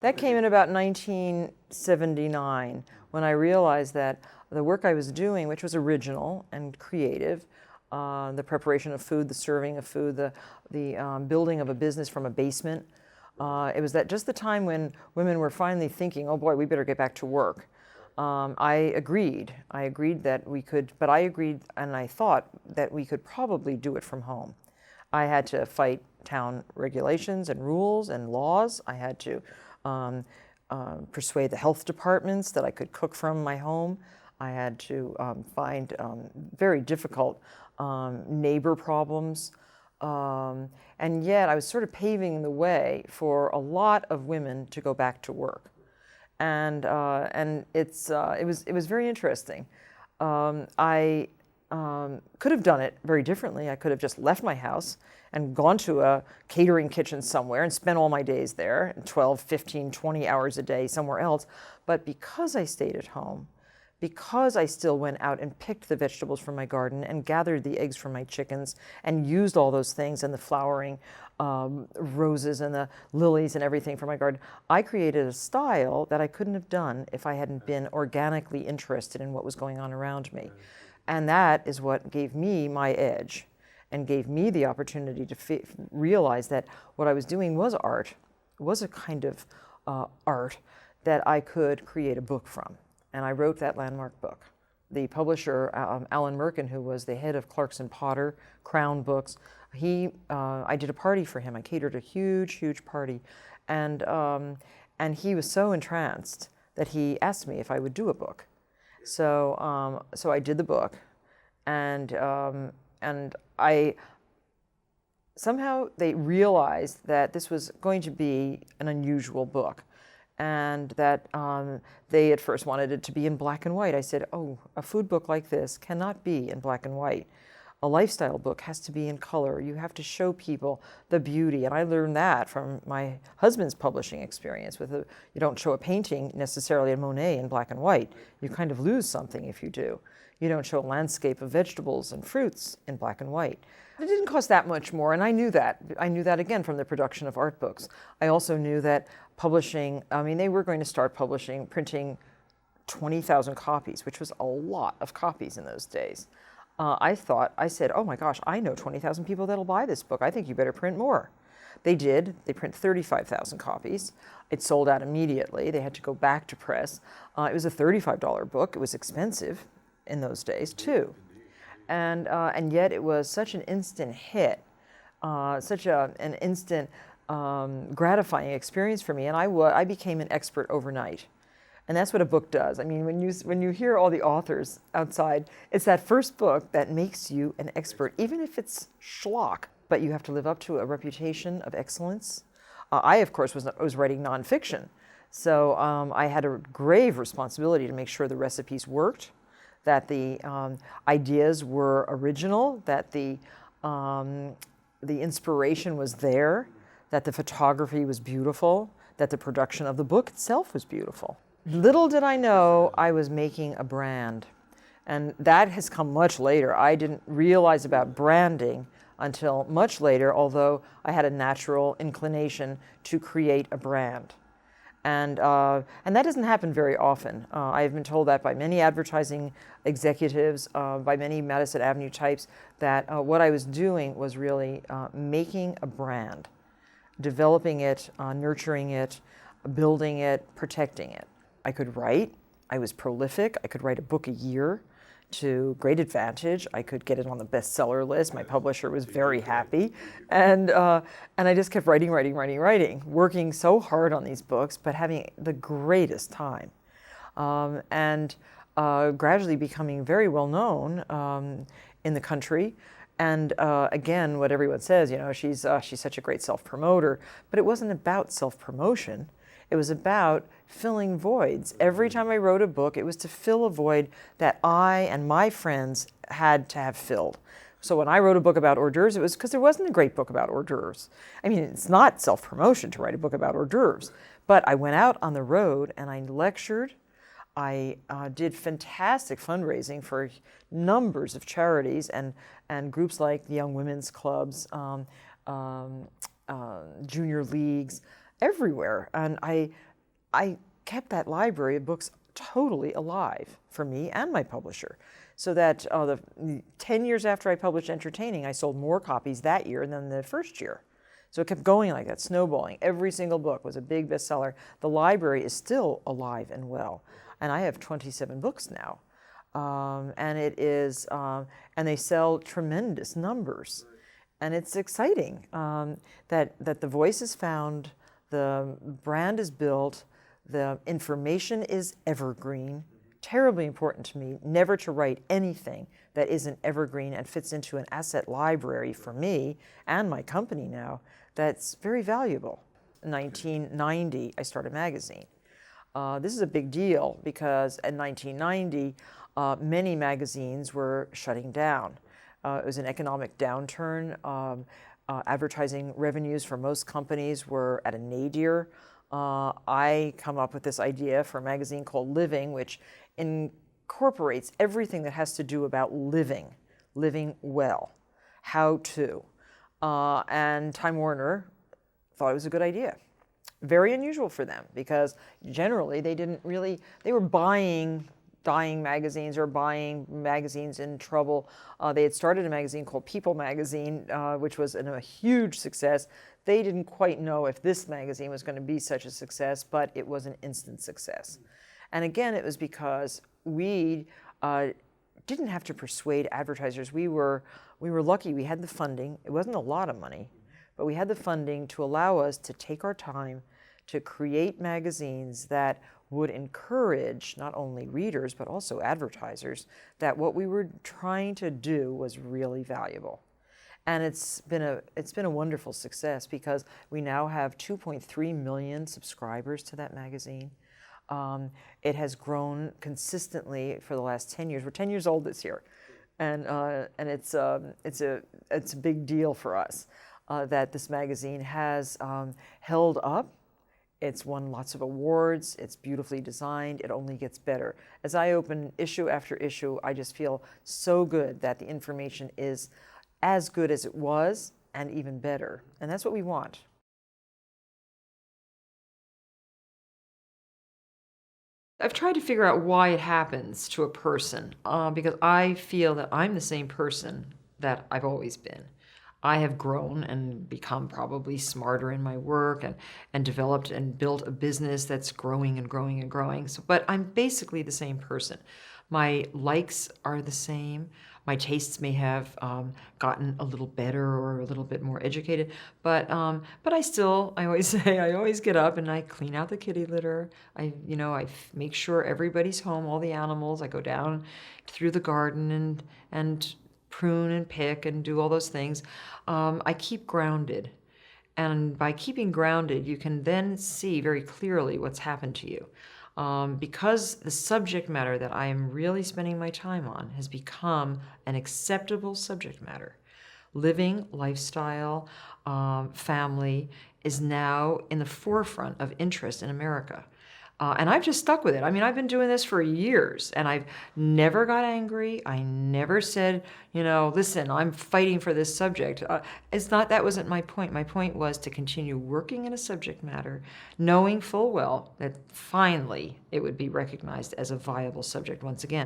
That came in about 1979 when I realized that the work I was doing, which was original and creative, the preparation of food, the serving of food, the building of a business from a basement, it was that just the time when women were finally thinking, oh boy, we better get back to work. I agreed that we could, but I agreed and I thought that we could probably do it from home. I had to fight town regulations and rules and laws. I had to persuade the health departments that I could cook from my home. I had to find very difficult neighbor problems. And yet I was sort of paving the way for a lot of women to go back to work. And it was very interesting. I could have done it very differently. I could have just left my house and gone to a catering kitchen somewhere and spent all my days there, 12, 15, 20 hours a day somewhere else. But because I stayed at home, because I still went out and picked the vegetables from my garden and gathered the eggs from my chickens and used all those things and the flowering roses and the lilies and everything from my garden, I created a style that I couldn't have done if I hadn't been organically interested in what was going on around me. And that is what gave me my edge and gave me the opportunity to realize that what I was doing was art, was a kind of art that I could create a book from. And I wrote that landmark book. The publisher, Alan Merkin, who was the head of Clarkson Potter, Crown Books, I did a party for him. I catered a huge, huge party. And he was so entranced that he asked me if I would do a book. So I did the book, and somehow they realized that this was going to be an unusual book, and that they at first wanted it to be in black and white. I said, oh, a food book like this cannot be in black and white. A lifestyle book has to be in color. You have to show people the beauty. And I learned that from my husband's publishing experience. You don't show a painting necessarily, a Monet, in black and white. You kind of lose something if you do. You don't show a landscape of vegetables and fruits in black and white. It didn't cost that much more, and I knew that. I knew that again from the production of art books. I also knew that publishing, they were going to start printing 20,000 copies, which was a lot of copies in those days. I said, oh my gosh, I know 20,000 people that'll buy this book. I think you better print more. They did. They print 35,000 copies. It sold out immediately. They had to go back to press. It was a $35 book. It was expensive in those days too. And yet it was such an instant hit, such an instant gratifying experience for me. And I became an expert overnight. And that's what a book does. When you hear all the authors outside, it's that first book that makes you an expert, even if it's schlock. But you have to live up to a reputation of excellence. I, of course, was writing nonfiction. So I had a grave responsibility to make sure the recipes worked, that the ideas were original, that the inspiration was there, that the photography was beautiful, that the production of the book itself was beautiful. Little did I know I was making a brand. And that has come much later. I didn't realize about branding until much later, although I had a natural inclination to create a brand. And that doesn't happen very often. I have been told that by many advertising executives, by many Madison Avenue types, that what I was doing was really making a brand, developing it, nurturing it, building it, protecting it. I could write. I was prolific. I could write a book a year to great advantage. I could get it on the bestseller list. My publisher was very happy. And I just kept writing, working so hard on these books, but having the greatest time. And gradually becoming very well known in the country. And again, what everyone says, she's such a great self-promoter. But it wasn't about self-promotion. It was about filling voids. Every time I wrote a book, it was to fill a void that I and my friends had to have filled. So when I wrote a book about hors d'oeuvres, it was because there wasn't a great book about hors d'oeuvres. It's not self-promotion to write a book about hors d'oeuvres, but I went out on the road and I lectured. I did fantastic fundraising for numbers of charities and groups like the Young Women's Clubs, junior leagues, everywhere. And I kept that library of books totally alive for me and my publisher. So that the 10 years after I published Entertaining, I sold more copies that year than the first year. So it kept going like that, snowballing. Every single book was a big bestseller. The library is still alive and well. And I have 27 books now. And it is, and they sell tremendous numbers. And it's exciting that the voice is found, the brand is built, the information is evergreen. Terribly important to me never to write anything that isn't evergreen and fits into an asset library for me and my company now that's very valuable. In 1990, I started a magazine. This is a big deal because in 1990, many magazines were shutting down. It was an economic downturn. Advertising revenues for most companies were at a nadir. I come up with this idea for a magazine called Living, which incorporates everything that has to do about living well, how to. And Time Warner thought it was a good idea. Very unusual for them because generally they were buying dying magazines or buying magazines in trouble. They had started a magazine called People Magazine, which was a huge success. They didn't quite know if this magazine was going to be such a success, but it was an instant success. And again, it was because we didn't have to persuade advertisers. We were lucky. We had the funding. It wasn't a lot of money, but we had the funding to allow us to take our time to create magazines that would encourage not only readers but also advertisers that what we were trying to do was really valuable. And it's been a wonderful success because we now have 2.3 million subscribers to that magazine. It has grown consistently for the last 10 years. We're 10 years old this year, and it's a big deal for us that this magazine has held up. It's won lots of awards. It's beautifully designed. It only gets better. As I open issue after issue, I just feel so good that the information is as good as it was and even better. And that's what we want. I've tried to figure out why it happens to a person because I feel that I'm the same person that I've always been. I have grown and become probably smarter in my work and developed and built a business that's growing and growing and growing. So, but I'm basically the same person. My likes are the same. My tastes may have gotten a little better or a little bit more educated, but I always say, I always get up and I clean out the kitty litter. I make sure everybody's home, all the animals. I go down through the garden and prune and pick and do all those things. I keep grounded. And by keeping grounded, you can then see very clearly what's happened to you. Because the subject matter that I am really spending my time on has become an acceptable subject matter. Living, lifestyle, family is now in the forefront of interest in America. And I've just stuck with it. I mean, I've been doing this for years, and I've never got angry. I never said, listen, I'm fighting for this subject. That wasn't my point. My point was to continue working in a subject matter, knowing full well that finally it would be recognized as a viable subject once again.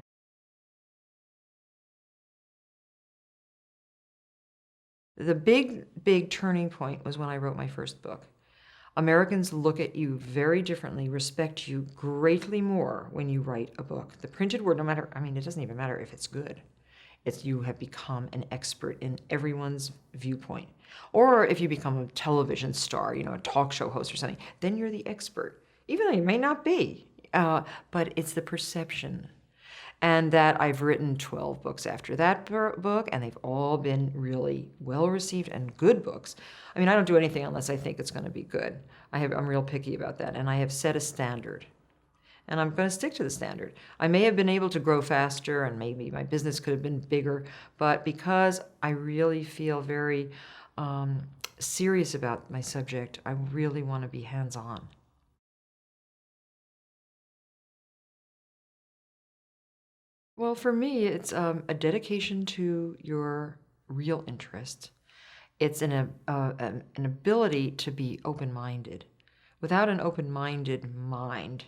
The big turning point was when I wrote my first book. Americans look at you very differently, respect you greatly more when you write a book. The printed word, it doesn't even matter if it's good. You have become an expert in everyone's viewpoint. Or if you become a television star, a talk show host or something, then you're the expert. Even though you may not be, but it's the perception. And that I've written 12 books after that book, and they've all been really well-received and good books. I don't do anything unless I think it's going to be good. I'm real picky about that, and I have set a standard. And I'm going to stick to the standard. I may have been able to grow faster, and maybe my business could have been bigger, but because I really feel very serious about my subject, I really want to be hands-on. Well, for me, it's a dedication to your real interest. It's an ability to be open-minded. Without an open-minded mind,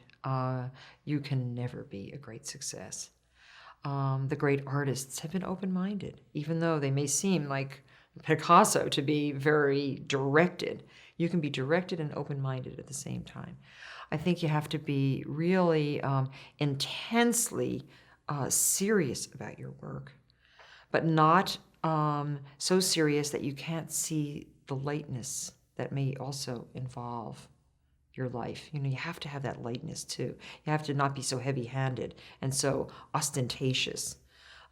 you can never be a great success. The great artists have been open-minded, even though they may seem like Picasso to be very directed. You can be directed and open-minded at the same time. I think you have to be really intensely serious about your work, but not so serious that you can't see the lightness that may also involve your life. You have to have that lightness too. You have to not be so heavy-handed and so ostentatious.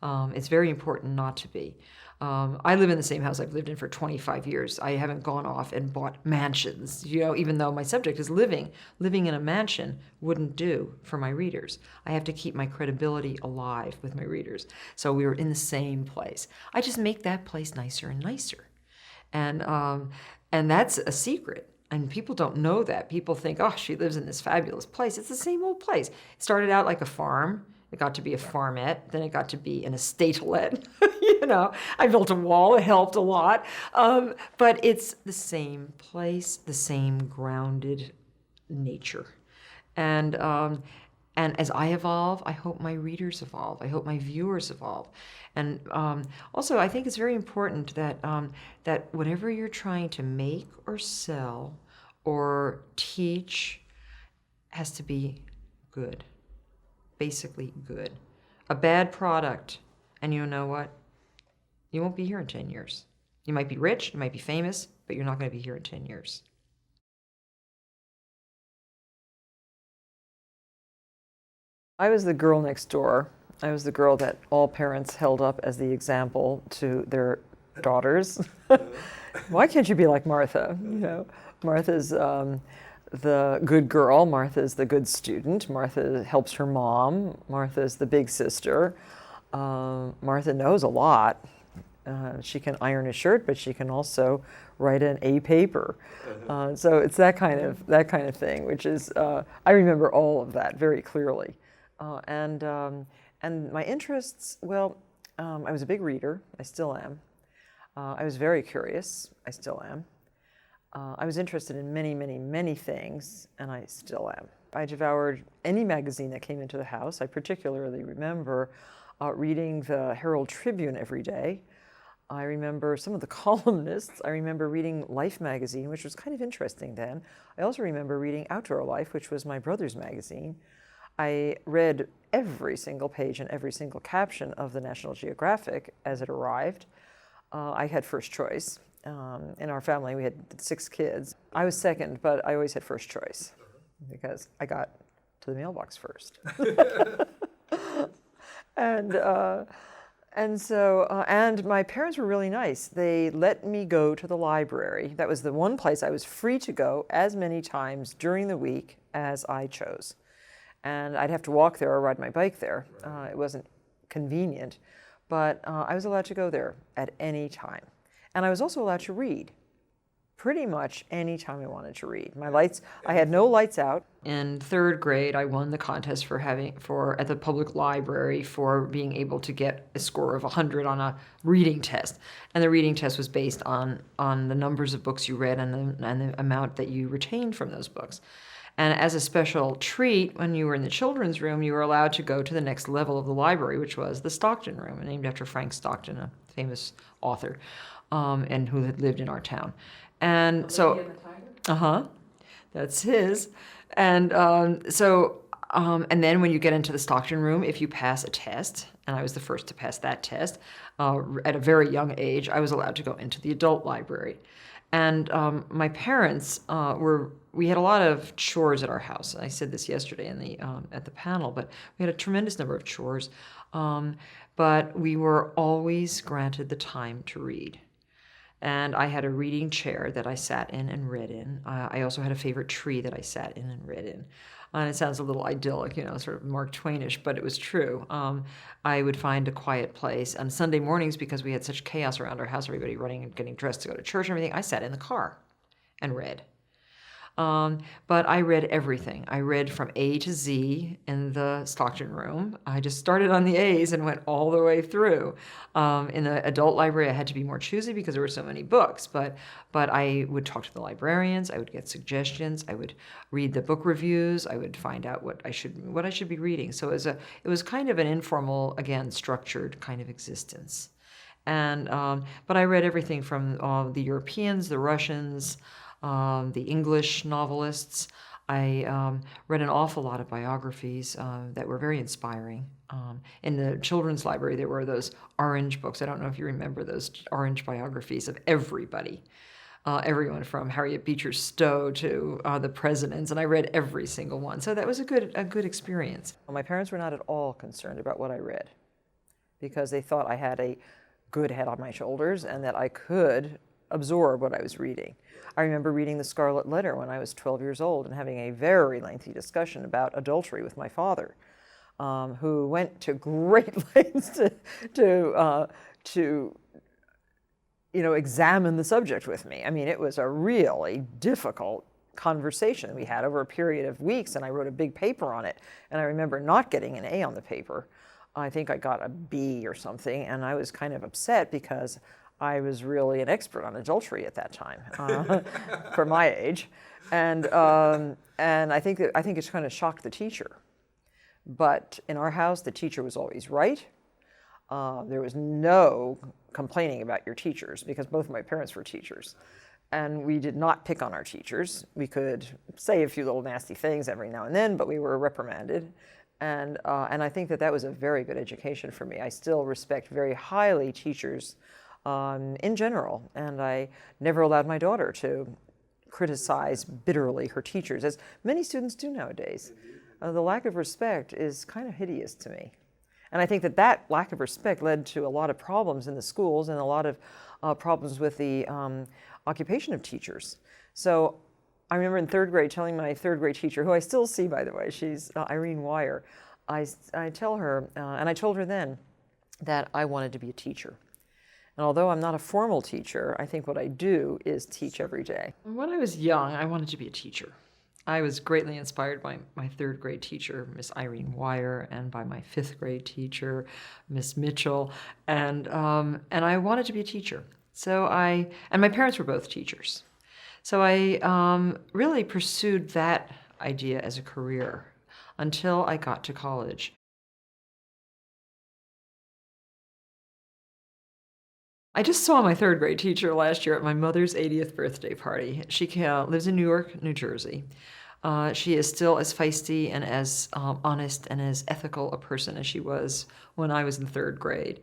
It's very important not to be. I live in the same house I've lived in for 25 years. I haven't gone off and bought mansions, even though my subject is living. Living in a mansion wouldn't do for my readers. I have to keep my credibility alive with my readers. So we were in the same place. I just make that place nicer and nicer. And that's a secret. And people don't know that. People think, oh, she lives in this fabulous place. It's the same old place. It started out like a farm. It got to be a farmette. Then it got to be an estatelet. I built a wall. It helped a lot. But it's the same place, the same grounded nature. And as I evolve, I hope my readers evolve. I hope my viewers evolve. And also, I think it's very important that that whatever you're trying to make or sell or teach has to be good, basically good. A bad product, and you know what? You won't be here in 10 years. You might be rich, you might be famous, but you're not going to be here in 10 years. I was the girl next door. I was the girl that all parents held up as the example to their daughters. Why can't you be like Martha? Martha's the good girl. Martha's the good student. Martha helps her mom. Martha's the big sister. Martha knows a lot. She can iron a shirt, but she can also write an A paper. So it's that kind of thing, which is I remember all of that very clearly. And my interests, well, I was a big reader. I still am. I was very curious. I still am. I was interested in many, many, many things, and I still am. I devoured any magazine that came into the house. I particularly remember reading the Herald Tribune every day. I remember some of the columnists. I remember reading Life magazine, which was kind of interesting then. I also remember reading Outdoor Life, which was my brother's magazine. I read every single page and every single caption of the National Geographic as it arrived. I had first choice. In our family, we had 6 kids. I was second, but I always had first choice because I got to the mailbox first. And my parents were really nice. They let me go to the library. That was the one place I was free to go as many times during the week as I chose. And I'd have to walk there or ride my bike there. It wasn't convenient, but I was allowed to go there at any time. And I was also allowed to read pretty much any time I wanted to read. I had no lights out. In 3rd grade, I won the contest at the public library for being able to get a score of 100 on a reading test. And the reading test was based on the numbers of books you read and the amount that you retained from those books. And as a special treat, when you were in the children's room, you were allowed to go to the next level of the library, which was the Stockton room, named after Frank Stockton, a famous author, and who had lived in our town. And so, that's his. And and then when you get into the Stockton room, if you pass a test, and I was the first to pass that test, at a very young age, I was allowed to go into the adult library. And my parents we had a lot of chores at our house. I said this yesterday at the panel, but we had a tremendous number of chores. But we were always granted the time to read. And I had a reading chair that I sat in and read in. I also had a favorite tree that I sat in and read in. And it sounds a little idyllic, sort of Mark Twainish, but it was true. I would find a quiet place. On Sunday mornings, because we had such chaos around our house, everybody running and getting dressed to go to church and everything, I sat in the car and read. But I read everything. I read from A to Z in the Stockton room. I just started on the A's and went all the way through. In the adult library, I had to be more choosy because there were so many books. But I would talk to the librarians. I would get suggestions. I would read the book reviews. I would find out what I should be reading. So it was kind of an informal, again, structured kind of existence. And but I read everything from the Europeans, the Russians, the English novelists. I read an awful lot of biographies that were very inspiring. In the children's library, there were those orange books. I don't know if you remember those orange biographies of everybody. Everyone from Harriet Beecher Stowe to the presidents, and I read every single one. So that was a good experience. My parents were not at all concerned about what I read because they thought I had a good head on my shoulders and that I could absorb what I was reading. I remember reading The Scarlet Letter when I was 12 years old and having a very lengthy discussion about adultery with my father, who went to great lengths to examine the subject with me. I mean, it was a really difficult conversation we had over a period of weeks, and I wrote a big paper on it. And I remember not getting an A on the paper. I think I got a B or something, and I was kind of upset because I was really an expert on adultery at that time, for my age, and I think it's kind of shocked the teacher. But in our house, the teacher was always right. There was no complaining about your teachers because both of my parents were teachers, and we did not pick on our teachers. We could say a few little nasty things every now and then, but we were reprimanded. And I think that was a very good education for me. I still respect very highly teachers in general, and I never allowed my daughter to criticize bitterly her teachers, as many students do nowadays. The lack of respect is kind of hideous to me. And I think that lack of respect led to a lot of problems in the schools and a lot of problems with the occupation of teachers. So I remember in third grade telling my third grade teacher, who I still see, by the way, she's Irene Wire, I tell her, and I told her then, that I wanted to be a teacher. And although I'm not a formal teacher, I think what I do is teach every day. When I was young, I wanted to be a teacher. I was greatly inspired by my third grade teacher, Miss Irene Wire, and by my fifth grade teacher, Miss Mitchell, and I wanted to be a teacher. And my parents were both teachers. So I really pursued that idea as a career until I got to college. I just saw my third grade teacher last year at my mother's 80th birthday party. She lives in Newark, New Jersey. She is still as feisty and as honest and as ethical a person as she was when I was in third grade.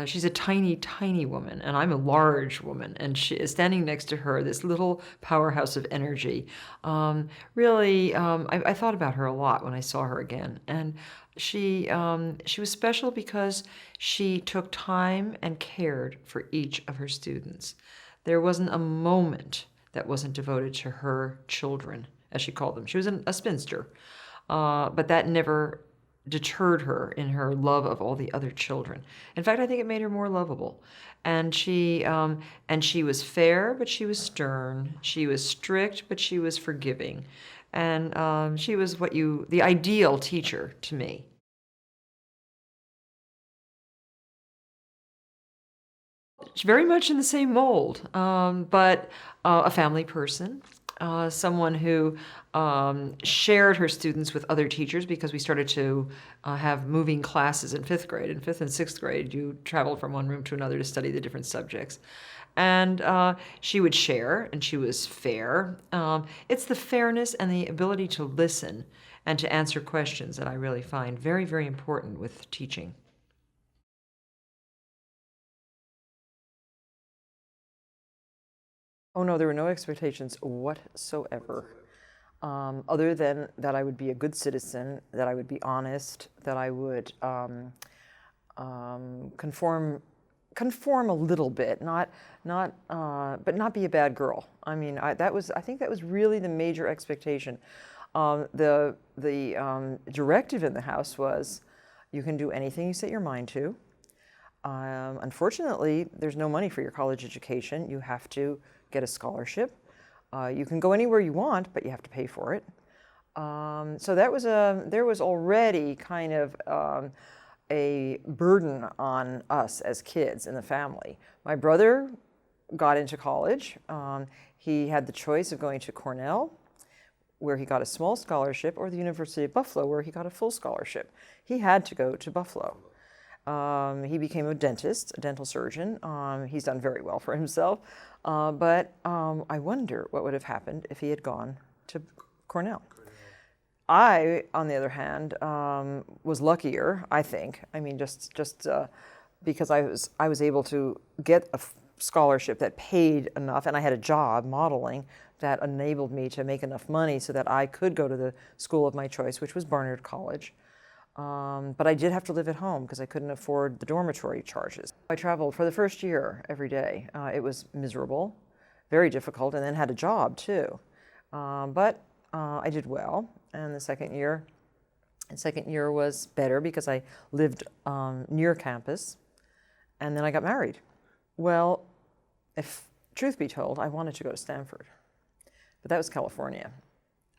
She's a tiny, tiny woman, and I'm a large woman, and she is standing next to her, this little powerhouse of energy. Really, I thought about her a lot when I saw her again, and she was special because she took time and cared for each of her students. There wasn't a moment that wasn't devoted to her children, as she called them. She was a spinster, but that never deterred her in her love of all the other children. In fact, I think it made her more lovable. And she was fair, but she was stern. She was strict, but she was forgiving. And she was the ideal teacher to me. Very much in the same mold, but a family person. Someone who shared her students with other teachers because we started to have moving classes in fifth grade. In fifth and sixth grade, you traveled from one room to another to study the different subjects. And she would share, and she was fair. It's the fairness and the ability to listen and to answer questions that I really find very, very important with teaching. Oh no, there were no expectations whatsoever, other than that I would be a good citizen, that I would be honest, that I would conform a little bit, but not be a bad girl. I mean, I think that was really the major expectation. The directive in the house was, you can do anything you set your mind to. Unfortunately, there's no money for your college education. You have to get a scholarship. You can go anywhere you want, but you have to pay for it. So that was there was already kind of a burden on us as kids in the family. My brother got into college. He had the choice of going to Cornell, where he got a small scholarship, or the University of Buffalo, where he got a full scholarship. He had to go to Buffalo. He became a dentist, a dental surgeon. He's done very well for himself. But I wonder what would have happened if he had gone to Cornell. I, on the other hand, was luckier, I think. I mean, just because I was able to get a scholarship that paid enough, and I had a job modeling that enabled me to make enough money so that I could go to the school of my choice, which was Barnard College. But I did have to live at home because I couldn't afford the dormitory charges. I traveled for the first year every day. It was miserable, very difficult, and then had a job too. But I did well, and the second year was better because I lived near campus, and then I got married. Well, if truth be told, I wanted to go to Stanford, but that was California.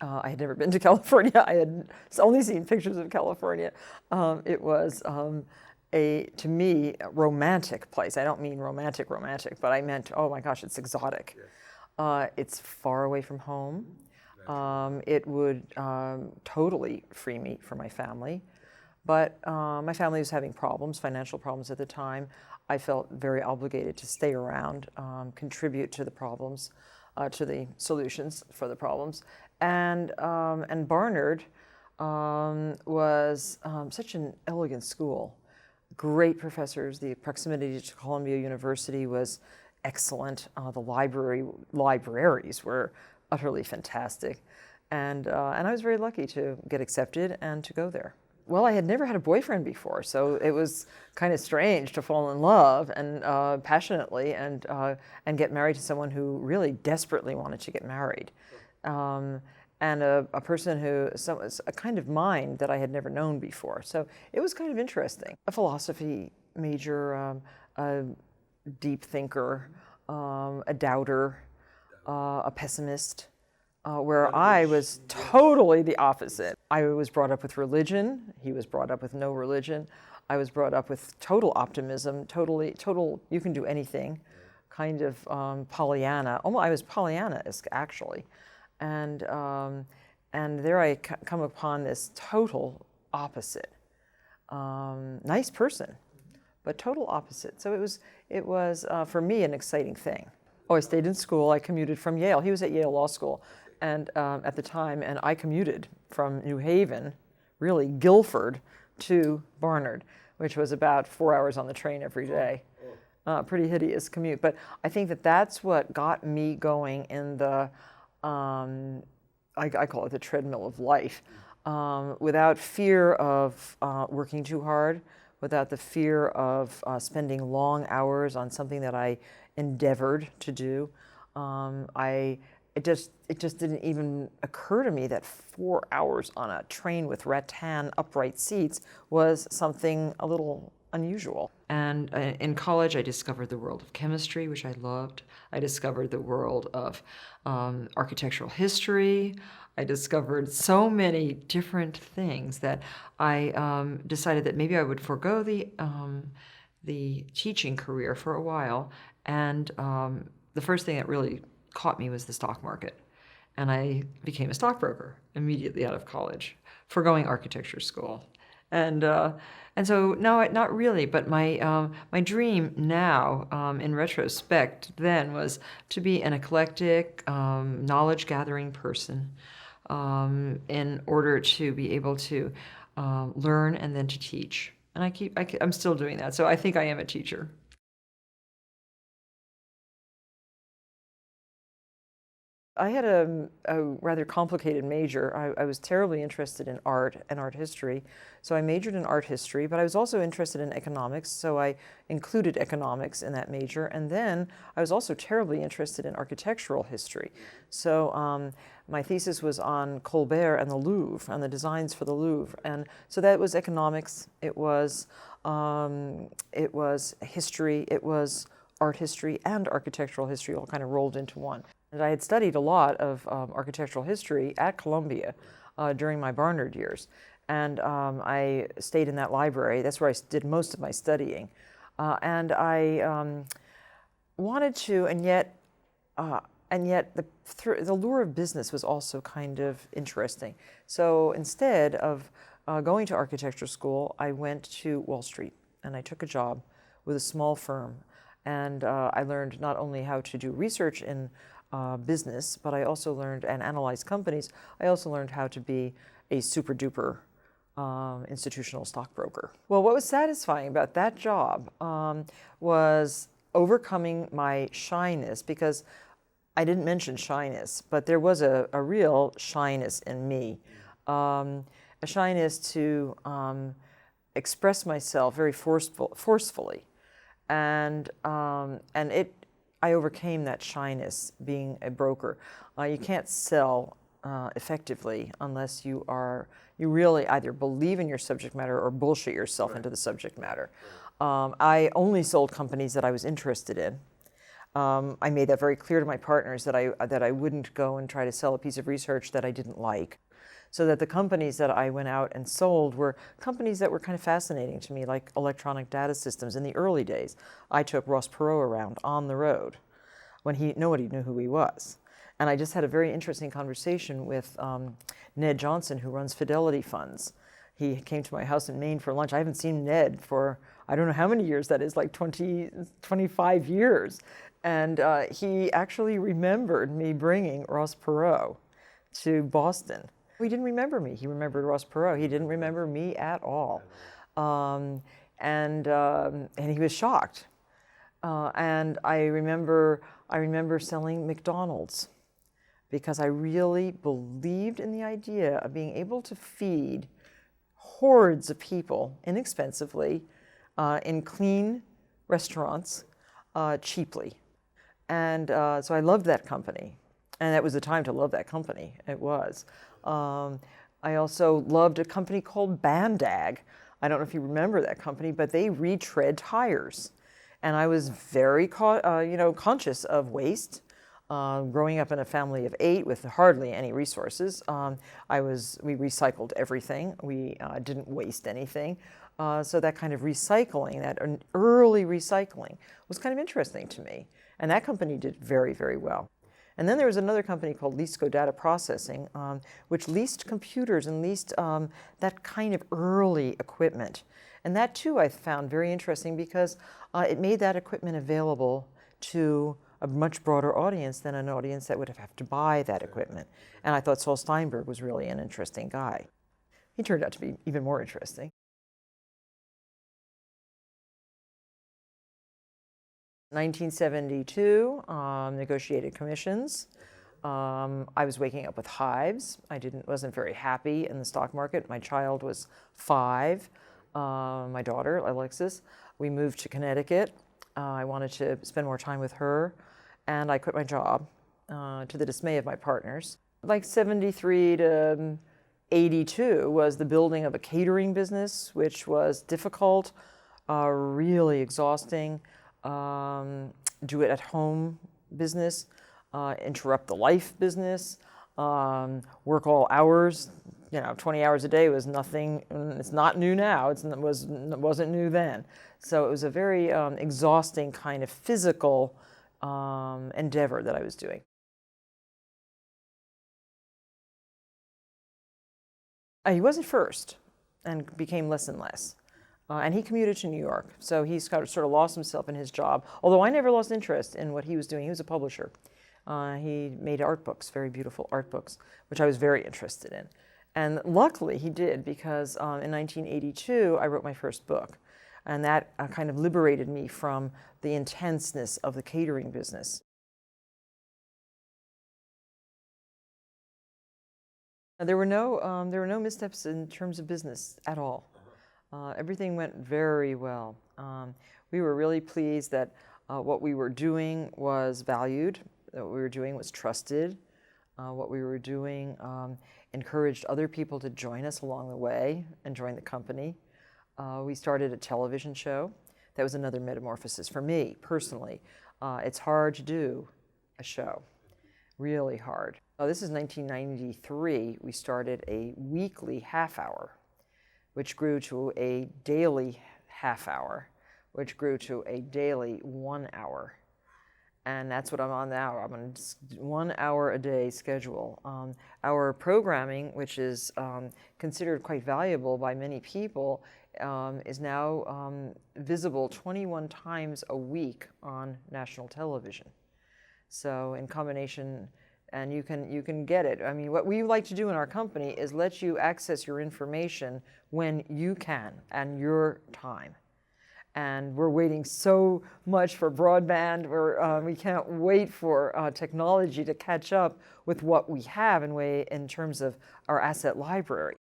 I had never been to California. I had only seen pictures of California. It was to me, a romantic place. I don't mean romantic, but I meant, oh my gosh, it's exotic. Yes. It's far away from home. It would totally free me from my family. But my family was having problems, financial problems at the time. I felt very obligated to stay around, contribute to the problems, to the solutions for the problems. And Barnard was such an elegant school. Great professors. The proximity to Columbia University was excellent. The libraries were utterly fantastic. And I was very lucky to get accepted and to go there. Well, I had never had a boyfriend before, so it was kind of strange to fall in love and passionately and get married to someone who really desperately wanted to get married. And a person who was a kind of mind that I had never known before. So it was kind of interesting. A philosophy major, a deep thinker, a doubter, a pessimist, where I was totally the opposite. I was brought up with religion. He was brought up with no religion. I was brought up with total optimism, total, you can do anything, kind of Pollyanna. I was Pollyanna-esque, actually. And there I come upon this total opposite. Nice person, but total opposite. So it was for me an exciting thing. Oh, I stayed in school. I commuted from Yale. He was at Yale Law School, and at the time, and I commuted from New Haven, really Guilford, to Barnard, which was about 4 hours on the train every day. Pretty hideous commute, but I think that's what got me going in the I call it the treadmill of life, without fear of working too hard, without the fear of spending long hours on something that I endeavored to do. It just didn't even occur to me that 4 hours on a train with rattan upright seats was something a little unusual. And in college, I discovered the world of chemistry, which I loved. I discovered the world of architectural history. I discovered so many different things that I decided that maybe I would forego the teaching career for a while. And the first thing that really caught me was the stock market. And I became a stockbroker immediately out of college, foregoing architecture school. And so, no, not really, but my dream now, in retrospect, then was to be an eclectic, knowledge-gathering person in order to be able to learn and then to teach. And I'm still doing that, so I think I am a teacher. I had a rather complicated major. I was terribly interested in art and art history, so I majored in art history, but I was also interested in economics, so I included economics in that major. And then I was also terribly interested in architectural history. So my thesis was on Colbert and the Louvre, and the designs for the Louvre. And so that was economics, it was history, it was art history and architectural history all kind of rolled into one. And I had studied a lot of architectural history at Columbia during my Barnard years. And I stayed in that library. That's where I did most of my studying. And I wanted to, and yet the lure of business was also kind of interesting. So instead of going to architecture school, I went to Wall Street and I took a job with a small firm. And I learned not only how to do research in business, but I also learned and analyze companies. I also learned how to be a super duper institutional stockbroker. Well, what was satisfying about that job was overcoming my shyness, because I didn't mention shyness, but there was a real shyness in me, a shyness to express myself very forcefully, and I overcame that shyness being a broker. You can't sell effectively unless you really either believe in your subject matter or bullshit yourself into the subject matter. I only sold companies that I was interested in. I made that very clear to my partners that I wouldn't go and try to sell a piece of research that I didn't like. So that the companies that I went out and sold were companies that were kind of fascinating to me, like electronic data systems. In the early days, I took Ross Perot around on the road when nobody knew who he was. And I just had a very interesting conversation with Ned Johnson, who runs Fidelity Funds. He came to my house in Maine for lunch. I haven't seen Ned for, I don't know how many years that is, like 20, 25 years. And he actually remembered me bringing Ross Perot to Boston. He didn't remember me. He remembered Ross Perot. He didn't remember me at all. And he was shocked. And I remember selling McDonald's because I really believed in the idea of being able to feed hordes of people inexpensively in clean restaurants cheaply. And so I loved that company. And that was the time to love that company. It was. I also loved a company called Bandag. I don't know if you remember that company, but they retread tires. And I was very conscious of waste. Growing up in a family of 8 with hardly any resources, we recycled everything. We didn't waste anything. So that kind of recycling, that early recycling, was kind of interesting to me. And that company did very, very well. And then there was another company called Leasco Data Processing, which leased computers and leased that kind of early equipment. And that too I found very interesting because it made that equipment available to a much broader audience than an audience that would have to buy that equipment. And I thought Saul Steinberg was really an interesting guy. He turned out to be even more interesting. In 1972, negotiated commissions. I was waking up with hives. Wasn't very happy in the stock market. My child was 5. My daughter, Alexis. We moved to Connecticut. I wanted to spend more time with her, and I quit my job to the dismay of my partners. Like 73 to 82 was the building of a catering business, which was difficult, really exhausting. Do it at home business, interrupt the life business, work all hours. 20 hours a day was nothing. It's not new now. It wasn't new then. So it was a very exhausting kind of physical endeavor that I was doing. He was at first and became less and less. And he commuted to New York, so he's sort of lost himself in his job. Although I never lost interest in what he was doing. He was a publisher. He made art books, very beautiful art books, which I was very interested in. And luckily he did, because in 1982 I wrote my first book. And that kind of liberated me from the intenseness of the catering business. There were no missteps in terms of business at all. Everything went very well. We were really pleased that what we were doing was valued, that what we were doing was trusted, what we were doing encouraged other people to join us along the way and join the company. We started a television show. That was another metamorphosis for me personally. It's hard to do a show really hard. This is 1993. We started a weekly half hour, which grew to a daily half hour, which grew to a daily 1 hour. And that's what I'm on now. I'm on a 1 hour a day schedule. Our programming, which is considered quite valuable by many people, is now visible 21 times a week on national television. So in combination, and you can get it. I mean, what we like to do in our company is let you access your information when you can and your time. And we're waiting so much for broadband. We can't wait for technology to catch up with what we have in terms of our asset library.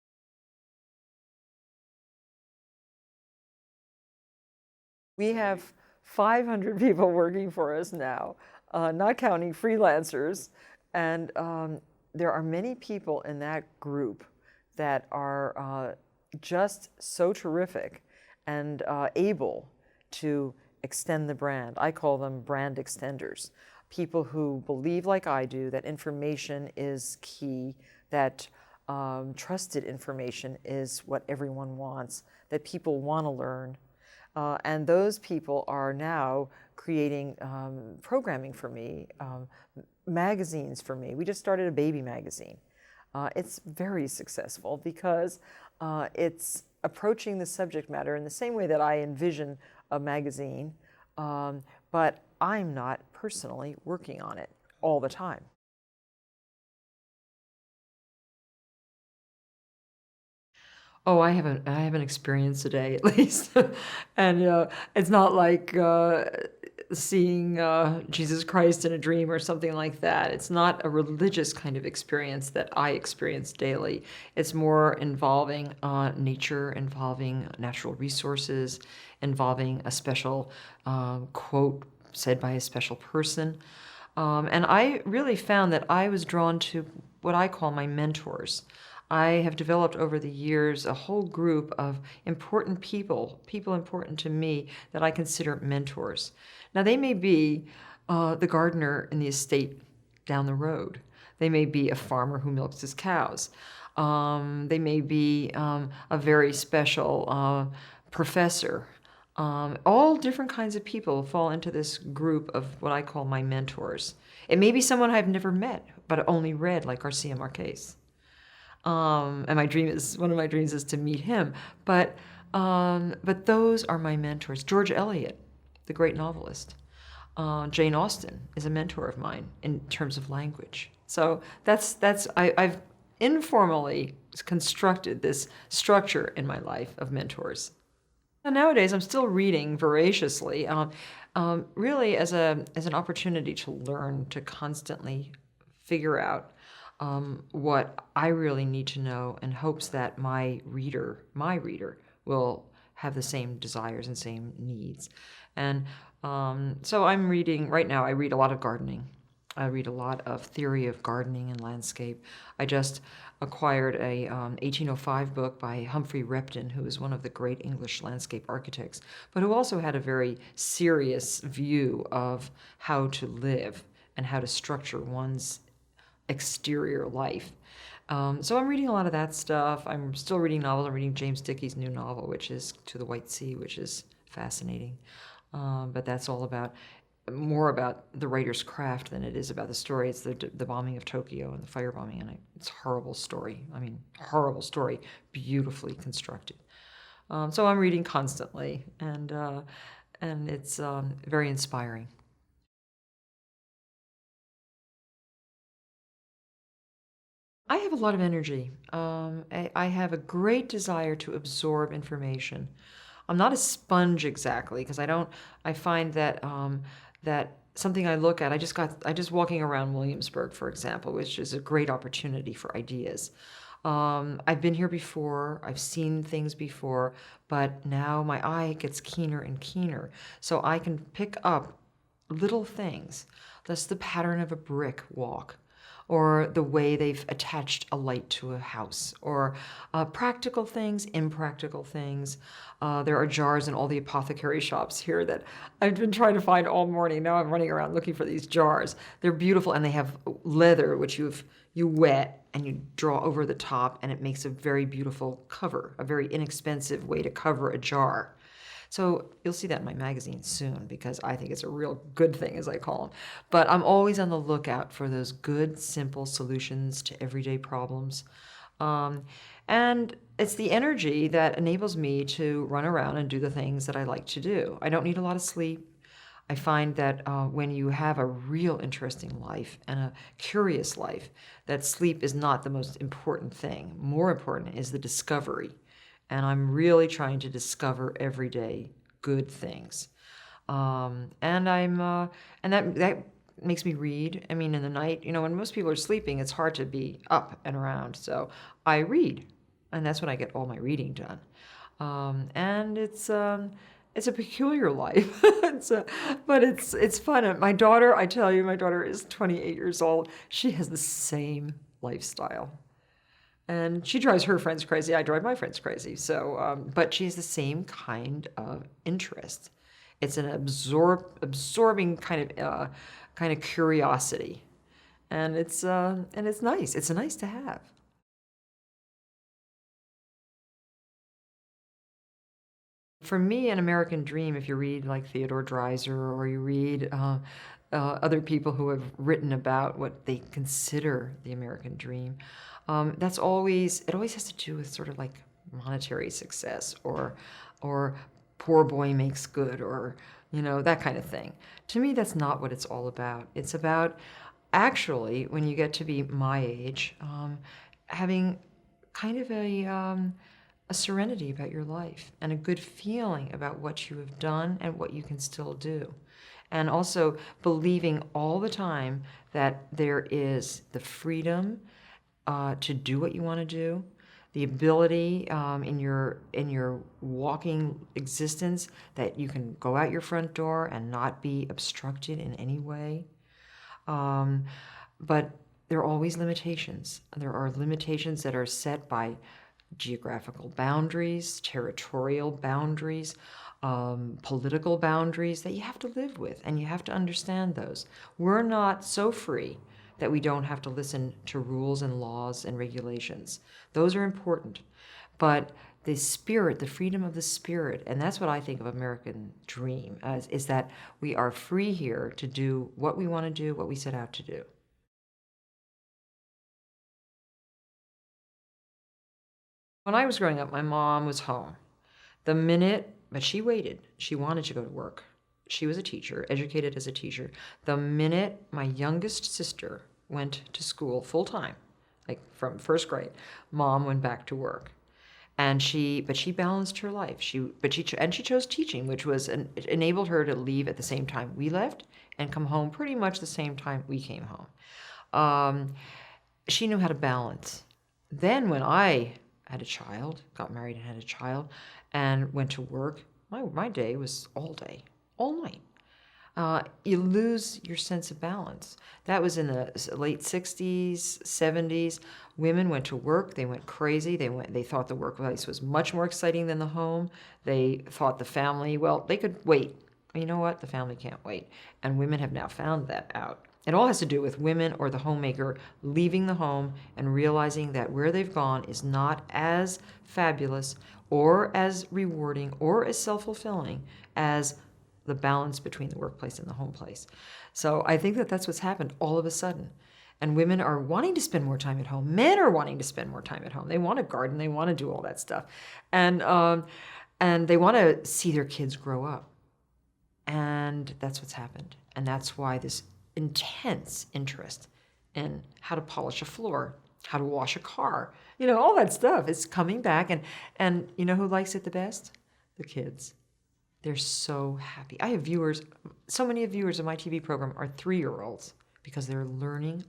We have 500 people working for us now, not counting freelancers. And there are many people in that group that are just so terrific and able to extend the brand. I call them brand extenders. People who believe, like I do, that information is key, that trusted information is what everyone wants, that people want to learn. And those people are now creating programming for me, magazines for me. We just started a baby magazine. It's very successful because it's approaching the subject matter in the same way that I envision a magazine, but I'm not personally working on it all the time. Oh, I have an experience today at least, and it's not like seeing Jesus Christ in a dream or something like that. It's not a religious kind of experience that I experience daily. It's more involving nature, involving natural resources, involving a special quote said by a special person. And I really found that I was drawn to what I call my mentors. I have developed over the years a whole group of important people important to me that I consider mentors. Now, they may be the gardener in the estate down the road. They may be a farmer who milks his cows. They may be a very special professor. All different kinds of people fall into this group of what I call my mentors. It may be someone I've never met, but only read, like Garcia Marquez. And one of my dreams is to meet him. But those are my mentors. George Eliot, the great novelist. Jane Austen is a mentor of mine in terms of language. So I've informally constructed this structure in my life of mentors. And nowadays, I'm still reading voraciously, really as an opportunity to learn, to constantly figure out what I really need to know, in hopes that my reader will have the same desires and same needs. And so I'm reading, right now I read a lot of gardening. I read a lot of theory of gardening and landscape. I just acquired a 1805 book by Humphrey Repton, who is one of the great English landscape architects, but who also had a very serious view of how to live and how to structure one's exterior life. So I'm reading a lot of that stuff. I'm still reading novels. I'm reading James Dickey's new novel, which is To the White Sea, which is fascinating. But that's all more about the writer's craft than it is about the story. It's the bombing of Tokyo and the firebombing, and it's a horrible story. I mean, horrible story, beautifully constructed. So I'm reading constantly, and it's very inspiring. I have a lot of energy. I have a great desire to absorb information. I'm not a sponge exactly, because I find that that something I look at, I just walking around Williamsburg, for example, which is a great opportunity for ideas. I've been here before, I've seen things before, but now my eye gets keener and keener, so I can pick up little things. That's the pattern of a brick walk. or the way they've attached a light to a house, or practical things, impractical things. There are jars in all the apothecary shops here that I've been trying to find all morning. Now I'm running around looking for these jars. They're beautiful, and they have leather, which you wet and you draw over the top, and it makes a very beautiful cover, a very inexpensive way to cover a jar. So you'll see that in my magazine soon, because I think it's a real good thing, as I call them. But I'm always on the lookout for those good, simple solutions to everyday problems. And it's the energy that enables me to run around and do the things that I like to do. I don't need a lot of sleep. I find that when you have a real interesting life and a curious life, that sleep is not the most important thing. More important is the discovery. And I'm really trying to discover every day good things. And that makes me read. I mean, in the night, when most people are sleeping, it's hard to be up and around. So I read, and that's when I get all my reading done. And it's a peculiar life, but it's fun. My daughter, I tell you, my daughter is 28 years old. She has the same lifestyle. And she drives her friends crazy. I drive my friends crazy. So, but she has the same kind of interest. It's an absorbing kind of curiosity, and it's nice. It's nice to have. For me, an American dream, if you read like Theodore Dreiser, or you read other people who have written about what they consider the American dream, it always has to do with sort of like monetary success, or poor boy makes good, or that kind of thing. To me, that's not what it's all about. It's about, actually, when you get to be my age, having kind of a serenity about your life, and a good feeling about what you have done and what you can still do. And also believing all the time that there is the freedom to do what you want to do, the ability in your walking existence that you can go out your front door and not be obstructed in any way. But there are always limitations. There are limitations that are set by geographical boundaries, territorial boundaries, political boundaries that you have to live with, and you have to understand those. We're not so free that we don't have to listen to rules and laws and regulations. Those are important. But the spirit, the freedom of the spirit, and that's what I think of American dream as, is that we are free here to do what we want to do, what we set out to do. When I was growing up, my mom was home. But she waited. She wanted to go to work. She was a teacher, educated as a teacher. The minute my youngest sister went to school full time, like from first grade, Mom went back to work. But she balanced her life. She chose teaching, which it enabled her to leave at the same time we left and come home pretty much the same time we came home. She knew how to balance. Then when I had a child, got married and had a child, and went to work, my day was all day, all night. You lose your sense of balance. That was in the late 60s, 70s. Women went to work. They went crazy. They thought the workplace was much more exciting than the home. They thought the family, well, they could wait. But you know what? The family can't wait. And women have now found that out. It all has to do with women or the homemaker leaving the home and realizing that where they've gone is not as fabulous or as rewarding or as self-fulfilling as the balance between the workplace and the home place. So I think that that's what's happened all of a sudden. And women are wanting to spend more time at home. Men are wanting to spend more time at home. They want to garden. They want to do all that stuff. And they want to see their kids grow up. And that's what's happened. And that's why this intense interest in how to polish a floor, how to wash a car, all that stuff is coming back. And you know who likes it the best? The kids. They're so happy. I have so many viewers of my TV program are 3-year-olds because they're learning.